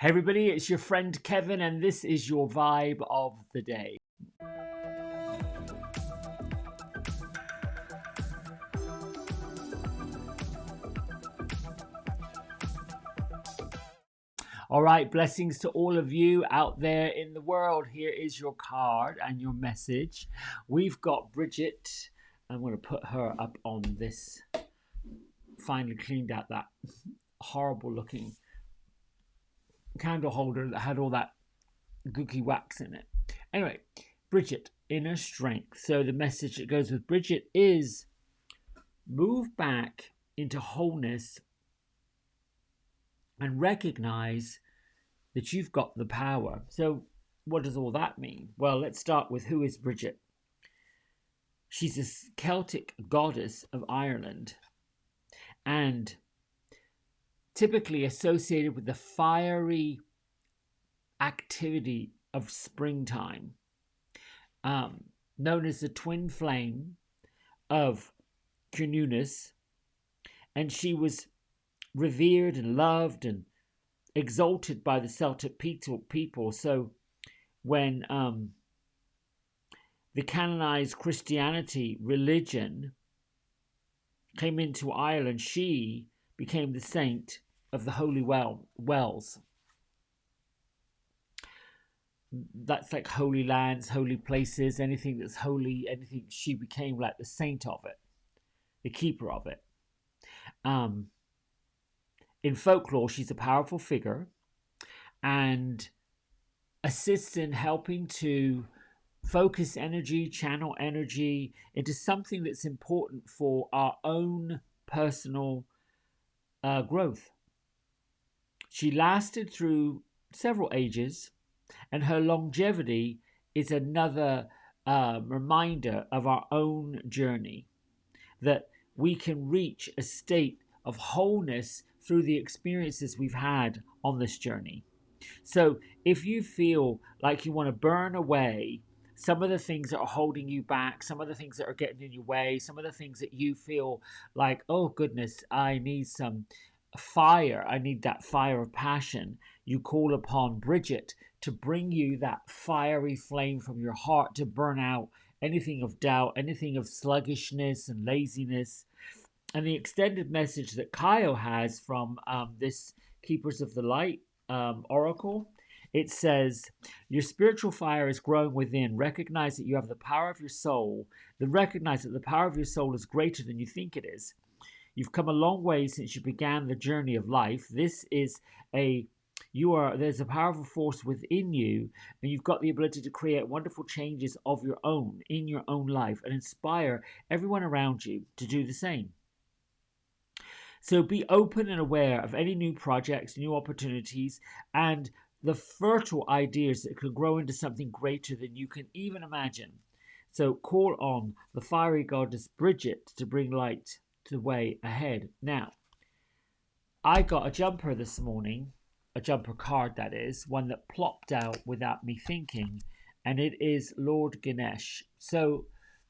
Hey everybody, it's your friend Kevin, and this is your vibe of the day. All right, blessings to all of you out there in the world. Here is your card and your message. We've got Bridget. I'm going to put her up on this. Finally cleaned out that horrible looking candle holder that had all that gooky wax in it. Anyway, Bridget, inner strength. So the message that goes with Bridget is move back into wholeness and recognize that you've got the power. So what does all that mean? Well, let's start with who is Bridget. She's a Celtic goddess of Ireland and typically associated with the fiery activity of springtime, known as the twin flame of Cernunnos. And she was revered and loved and exalted by the Celtic people. So when the canonized Christianity religion came into Ireland, she became the saint of the holy wells. That's like holy lands, holy places, anything that's holy, anything. She became like the saint of it, the keeper of it. In folklore, she's a powerful figure and assists in helping to focus energy, channel energy into something that's important for our own personal growth. She lasted through several ages, and her longevity is another reminder of our own journey, that we can reach a state of wholeness through the experiences we've had on this journey. So if you feel like you want to burn away some of the things that are holding you back, some of the things that are getting in your way, some of the things that you feel like, oh goodness, I need some fire, I need that fire of passion, you call upon Bridget to bring you that fiery flame from your heart to burn out anything of doubt, anything of sluggishness and laziness. And the extended message that Kyle has from this Keepers of the Light oracle, it says, your spiritual fire is growing within. Recognize that you have the power of your soul. Then recognize that the power of your soul is greater than you think it is. You've come a long way since you began the journey of life. There's a powerful force within you, and you've got the ability to create wonderful changes of your own in your own life and inspire everyone around you to do the same. So be open and aware of any new projects, new opportunities, and the fertile ideas that could grow into something greater than you can even imagine. So call on the fiery goddess Bridget to bring light to the way ahead. Now, I got a jumper this morning, a jumper card that is, one that plopped out without me thinking, and it is Lord Ganesh. So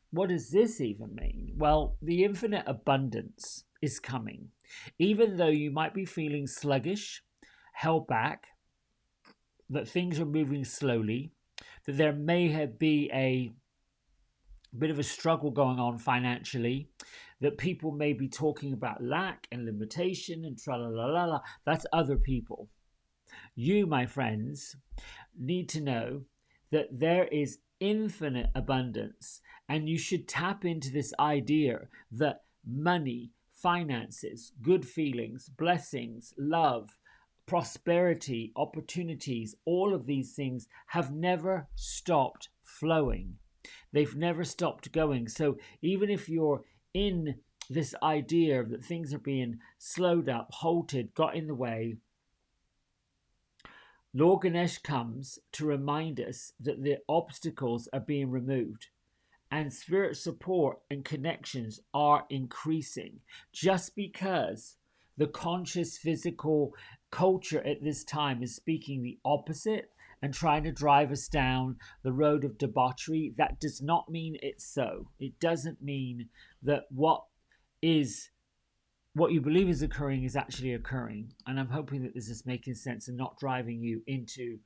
what does this even mean? Well, the infinite abundance is coming. Even though you might be feeling sluggish, held back, that things are moving slowly, that there may be a bit of a struggle going on financially, that people may be talking about lack and limitation and tra-la-la-la-la. That's other people. You, my friends, need to know that there is infinite abundance, and you should tap into this idea that money, finances, good feelings, blessings, love, prosperity, opportunities, all of these things have never stopped flowing. They've never stopped going. So even if you're in this idea that things are being slowed up, halted, got in the way, Lord Ganesh comes to remind us that the obstacles are being removed and spirit support and connections are increasing. Just because the conscious physical culture at this time is speaking the opposite and trying to drive us down the road of debauchery, that does not mean it's so. It doesn't mean that what what you believe is occurring is actually occurring. And I'm hoping that this is making sense and not driving you into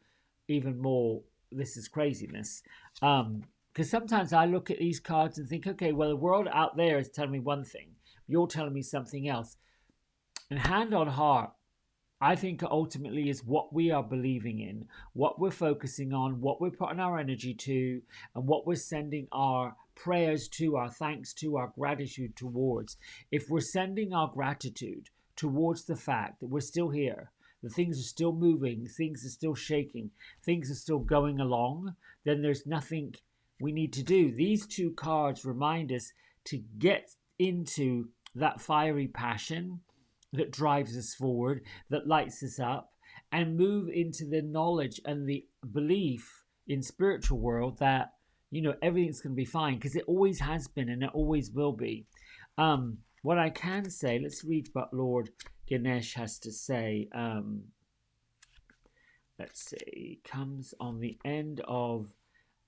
even more, this is craziness. Because sometimes I look at these cards and think, okay, well, the world out there is telling me one thing, you're telling me something else. And hand on heart, I think ultimately is what we are believing in, what we're focusing on, what we're putting our energy to, and what we're sending our prayers to, our thanks to, our gratitude towards. If we're sending our gratitude towards the fact that we're still here, that things are still moving, things are still shaking, things are still going along, then there's nothing we need to do. These two cards remind us to get into that fiery passion that drives us forward, that lights us up, and move into the knowledge and the belief in spiritual world that, you know, everything's going to be fine, because it always has been and it always will be. What I can say, let's read what Lord Ganesh has to say. Let's see, comes on the end of,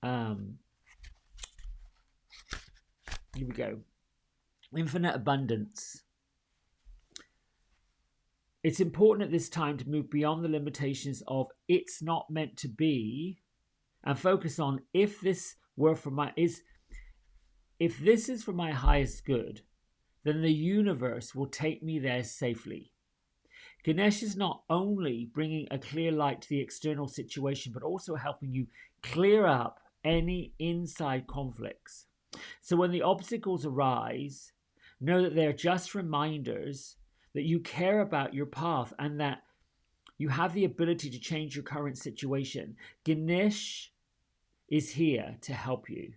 here we go, infinite abundance. It's important at this time to move beyond the limitations of it's not meant to be and focus on if this is for my highest good, then the universe will take me there safely. Ganesh is not only bringing a clear light to the external situation, but also helping you clear up any inside conflicts. So when the obstacles arise, know that they're just reminders that you care about your path and that you have the ability to change your current situation. Ganesh is here to help you.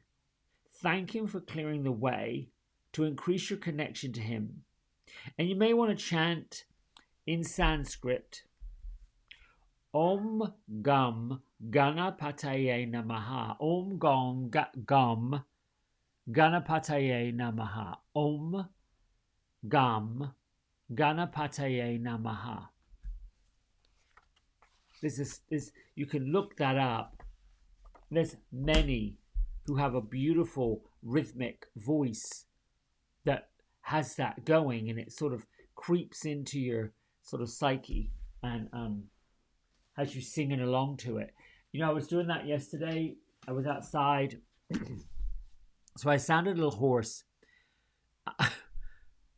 Thank him for clearing the way to increase your connection to him. And you may want to chant in Sanskrit, Om Gam Ganapataye Namaha. Om Gam Ganapataye Namaha. Om Gam Ganapataye Namaha. This you can look that up. There's many who have a beautiful rhythmic voice that has that going, and it sort of creeps into your sort of psyche and has you singing along to it. You know, I was doing that yesterday. I was outside, so I sounded a little hoarse.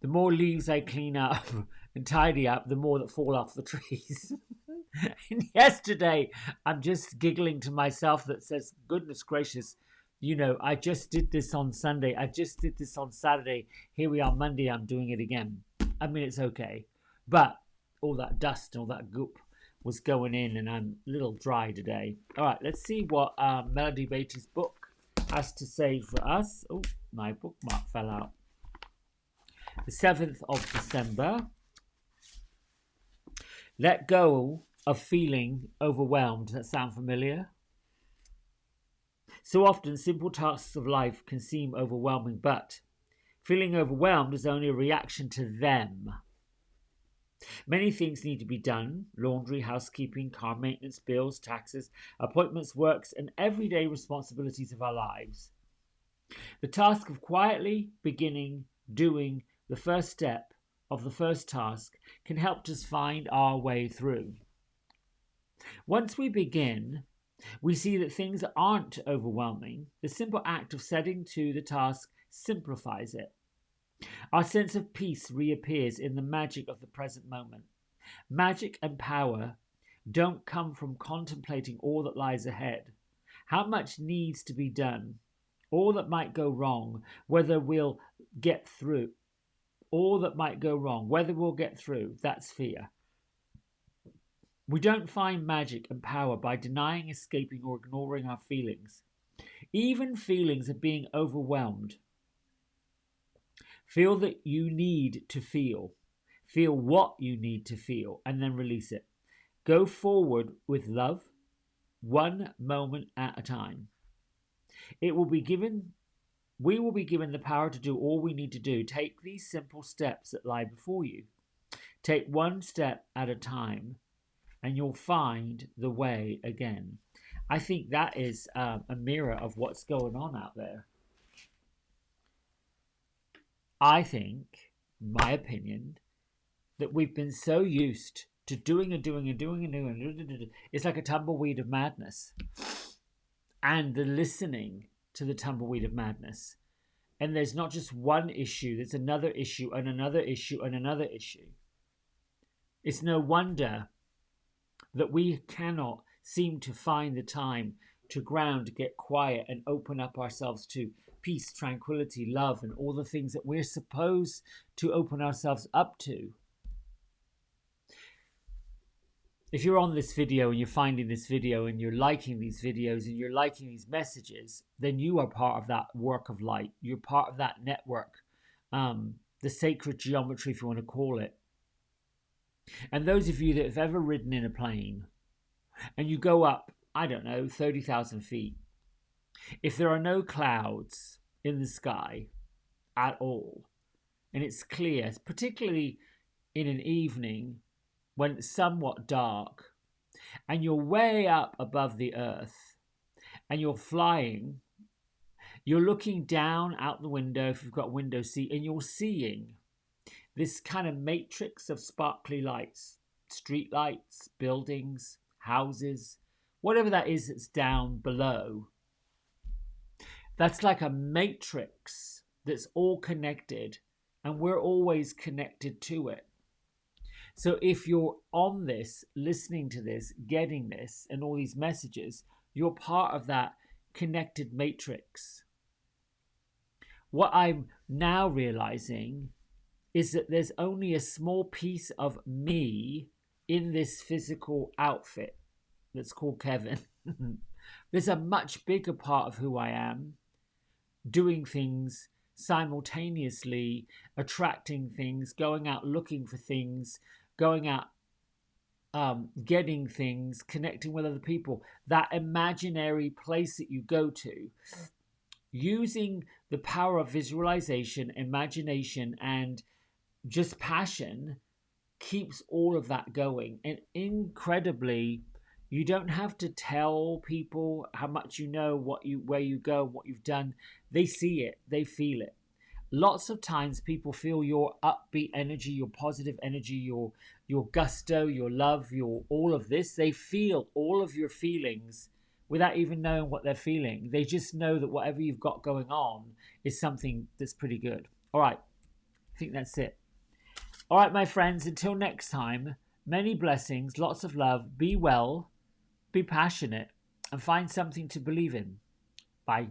The more leaves I clean up and tidy up, the more that fall off the trees. And yesterday, I'm just giggling to myself that says, goodness gracious, you know, I just did this on Sunday. I just did this on Saturday. Here we are Monday, I'm doing it again. I mean, it's okay. But all that dust and all that goop was going in, and I'm a little dry today. All right, let's see what Melody Beatty's book has to say for us. Oh, my bookmark fell out. The 7th of December. Let go of feeling overwhelmed. Does that sound familiar? So often, simple tasks of life can seem overwhelming, but feeling overwhelmed is only a reaction to them. Many things need to be done: laundry, housekeeping, car maintenance, bills, taxes, appointments, works, and everyday responsibilities of our lives. The task of quietly beginning doing the first step of the first task can help us find our way through. Once we begin, we see that things aren't overwhelming. The simple act of setting to the task simplifies it. Our sense of peace reappears in the magic of the present moment. Magic and power don't come from contemplating all that lies ahead, how much needs to be done, all that might go wrong, whether we'll get through. All that might go wrong, whether we'll get through, that's fear. We don't find magic and power by denying, escaping, or ignoring our feelings. Even feelings of being overwhelmed. Feel that you need to feel. Feel what you need to feel, and then release it. Go forward with love, one moment at a time. We will be given the power to do all we need to do. Take these simple steps that lie before you. Take one step at a time, and you'll find the way again. I think that is a mirror of what's going on out there. I think, my opinion, that we've been so used to doing and doing and doing and doing. It's like a tumbleweed of madness. And the listening to the tumbleweed of madness. And there's not just one issue, there's another issue and another issue and another issue. It's no wonder that we cannot seem to find the time to ground, get quiet, and open up ourselves to peace, tranquility, love, and all the things that we're supposed to open ourselves up to. If you're on this video and you're finding this video and you're liking these videos and you're liking these messages, then you are part of that work of light. You're part of that network, the sacred geometry, if you want to call it. And those of you that have ever ridden in a plane and you go up, I don't know, 30,000 feet, if there are no clouds in the sky at all, and it's clear, particularly in an evening when it's somewhat dark, and you're way up above the earth, and you're flying, you're looking down out the window, if you've got a window seat, and you're seeing this kind of matrix of sparkly lights, street lights, buildings, houses, whatever that is that's down below. That's like a matrix that's all connected, and we're always connected to it. So if you're on this, listening to this, getting this, and all these messages, you're part of that connected matrix. What I'm now realizing is that there's only a small piece of me in this physical outfit that's called Kevin. There's a much bigger part of who I am, doing things simultaneously, attracting things, going out looking for things, going out getting things, connecting with other people. That imaginary place that you go to, using the power of visualization, imagination, and just passion, keeps all of that going. And incredibly, you don't have to tell people how much you know, where you go, what you've done. They see it, they feel it. Lots of times people feel your upbeat energy, your positive energy, your gusto, your love, your all of this. They feel all of your feelings without even knowing what they're feeling. They just know that whatever you've got going on is something that's pretty good. All right, I think that's it. All right, my friends, until next time, many blessings, lots of love, be well, be passionate, and find something to believe in. Bye.